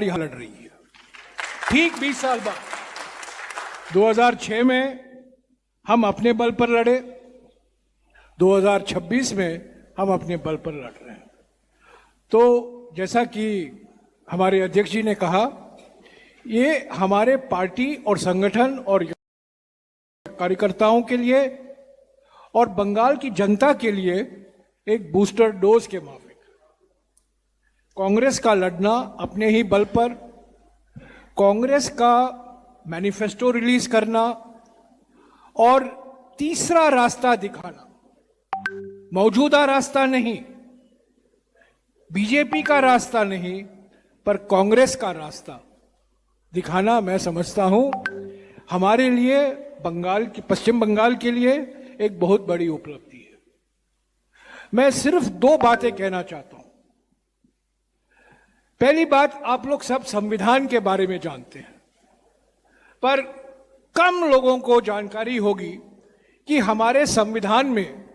यहाँ लड़ रही है। ठीक 20 साल बाद 2006 में हम अपने बल पर लड़े, 2026 में हम अपने बल पर लड़ रहे हैं। तो जैसा कि हमारे अध्यक्ष जी ने कहा, ये हमारे पार्टी और संगठन और कार्यकर्ताओं के लिए और बंगाल की जनता के लिए एक बूस्टर डोज के माफिक। कांग्रेस का लड़ना अपने ही बल पर, कांग्रेस का मैनिफेस्टो रिलीज करना और तीसरा रास्ता दिखाना, मौजूदा रास्ता नहीं, बीजेपी का रास्ता नहीं, पर कांग्रेस का रास्ता दिखाना, मैं समझता हूं हमारे लिए, बंगाल की, पश्चिम बंगाल के लिए एक बहुत बड़ी उपलब्धि है। मैं सिर्फ 2 बातें कहना चाहता हूं। पहली बात, आप लोग सब संविधान के बारे में जानते हैं, पर कम लोगों को जानकारी होगी कि हमारे संविधान में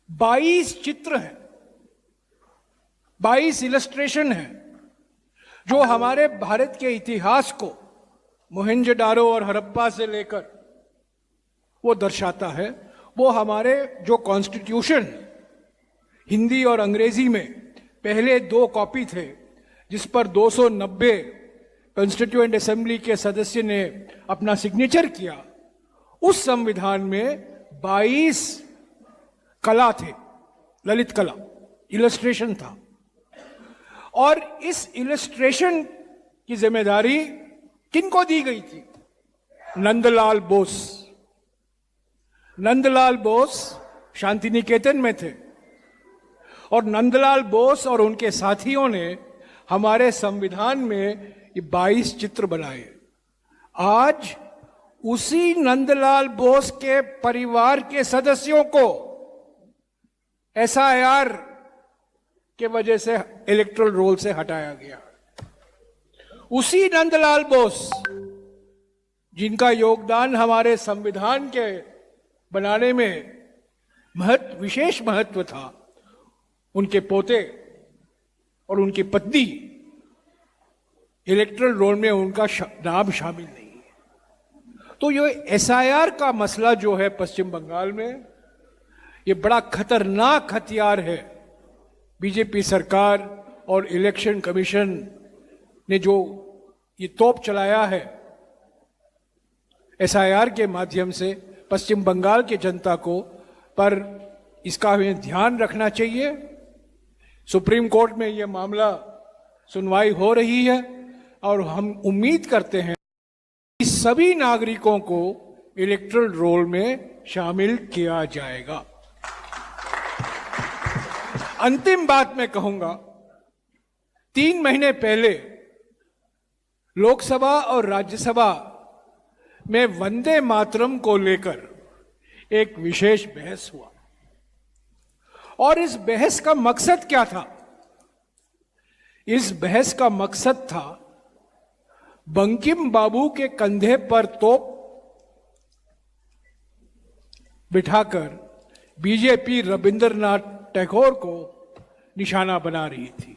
22 चित्र हैं, 22 इलस्ट्रेशन हैं, जो हमारे भारत के इतिहास को मोहनजोदारो और हड़प्पा से लेकर वो दर्शाता है। वो हमारे जो कॉन्स्टिट्यूशन हिंदी और अंग्रेजी में पहले 2 कॉपी थे, जिस पर 290 कॉन्स्टिट्यूएंट असेंबली के सदस्य ने अपना सिग्नेचर किया, उस संविधान में 22 कला थे, ललित कला, इलस्ट्रेशन था। और इस इलस्ट्रेशन की जिम्मेदारी किनको दी गई थी? नंदलाल बोस। नंदलाल बोस शांति निकेतन में थे और नंदलाल बोस और उनके साथियों ने हमारे संविधान में ये 22 चित्र बनाए। आज उसी नंदलाल बोस के परिवार के सदस्यों को SIR के वजह से इलेक्टोरल रोल से हटाया गया। उसी नंदलाल बोस जिनका योगदान हमारे संविधान के बनाने में विशेष महत्व था, उनके पोते और उनकी पत्नी इलेक्टोरल रोल में उनका नाम शामिल नहीं है। तो ये SIR का मसला जो है पश्चिम बंगाल में, ये बड़ा खतरनाक हथियार है। बीजेपी सरकार और इलेक्शन कमीशन ने जो ये तोप चलाया है SIR के माध्यम से पश्चिम बंगाल की जनता को, पर इसका हमें ध्यान रखना चाहिए। सुप्रीम कोर्ट में यह मामला सुनवाई हो रही है और हम उम्मीद करते हैं कि सभी नागरिकों को इलेक्टोरल रोल में शामिल किया जाएगा। अंतिम बात मैं कहूंगा, 3 महीने पहले लोकसभा और राज्यसभा में वंदे मातरम को लेकर एक विशेष बहस हुआ और इस बहस का मकसद क्या था? इस बहस का मकसद था बंकिम बाबू के कंधे पर तोप बिठाकर बीजेपी रविंद्रनाथ टैगोर को निशाना बना रही थी।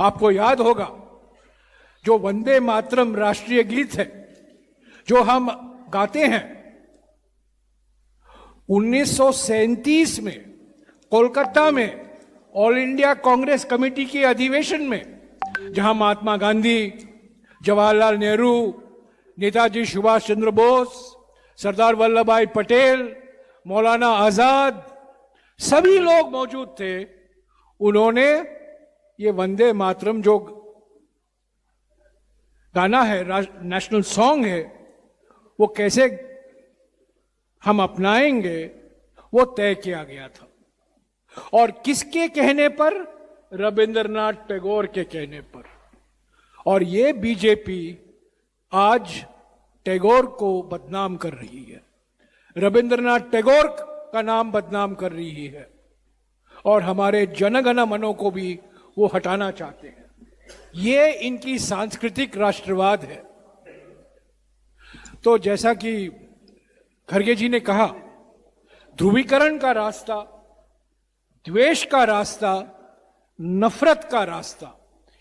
आपको याद होगा, जो वंदे मातरम राष्ट्रीय गीत है जो हम गाते हैं, 1937 में कोलकाता में ऑल इंडिया कांग्रेस कमेटी के अधिवेशन में, जहां महात्मा गांधी, जवाहरलाल नेहरू, नेताजी सुभाष चंद्र बोस, सरदार वल्लभ भाई पटेल, मौलाना आजाद, सभी लोग मौजूद थे। उन्होंने ये वंदे मातरम जो गाना है, नेशनल सॉन्ग है, वो कैसे हम अपनाएंगे वो तय किया गया था। और किसके कहने पर? रविंद्रनाथ टैगोर के कहने पर। और ये बीजेपी आज टैगोर को बदनाम कर रही है, रविंद्रनाथ टैगोर का नाम बदनाम कर रही है और हमारे जनगण मनो को भी वो हटाना चाहते हैं। ये इनकी सांस्कृतिक राष्ट्रवाद है। तो जैसा कि खड़गे जी ने कहा, ध्रुवीकरण का रास्ता, द्वेष का रास्ता, नफरत का रास्ता,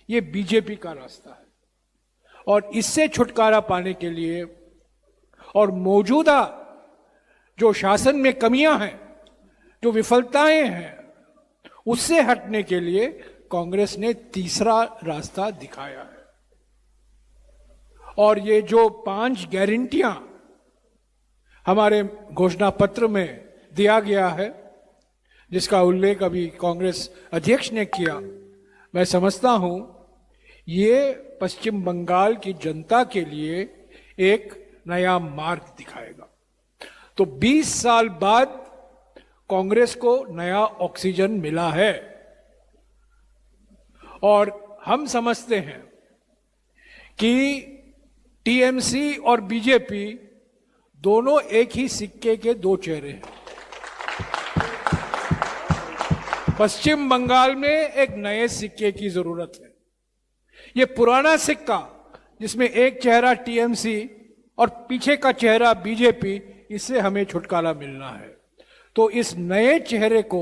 ये बीजेपी का रास्ता है। और इससे छुटकारा पाने के लिए और मौजूदा जो शासन में कमियां हैं, जो विफलताएं हैं, उससे हटने के लिए कांग्रेस ने तीसरा रास्ता दिखाया है। और ये जो 5 गारंटियां हमारे घोषणा पत्र में दिया गया है, जिसका उल्लेख अभी कांग्रेस अध्यक्ष ने किया, मैं समझता हूं ये पश्चिम बंगाल की जनता के लिए एक नया मार्ग दिखाएगा। तो 20 साल बाद कांग्रेस को नया ऑक्सीजन मिला है और हम समझते हैं कि टीएमसी और बीजेपी दोनों एक ही सिक्के के 2 चेहरे हैं। पश्चिम बंगाल में एक नए सिक्के की जरूरत है। ये पुराना सिक्का जिसमें एक चेहरा टीएमसी और पीछे का चेहरा बीजेपी, इससे हमें छुटकारा मिलना है। तो इस नए चेहरे को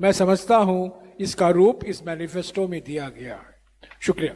मैं समझता हूं इसका रूप इस मैनिफेस्टो में दिया गया है। शुक्रिया।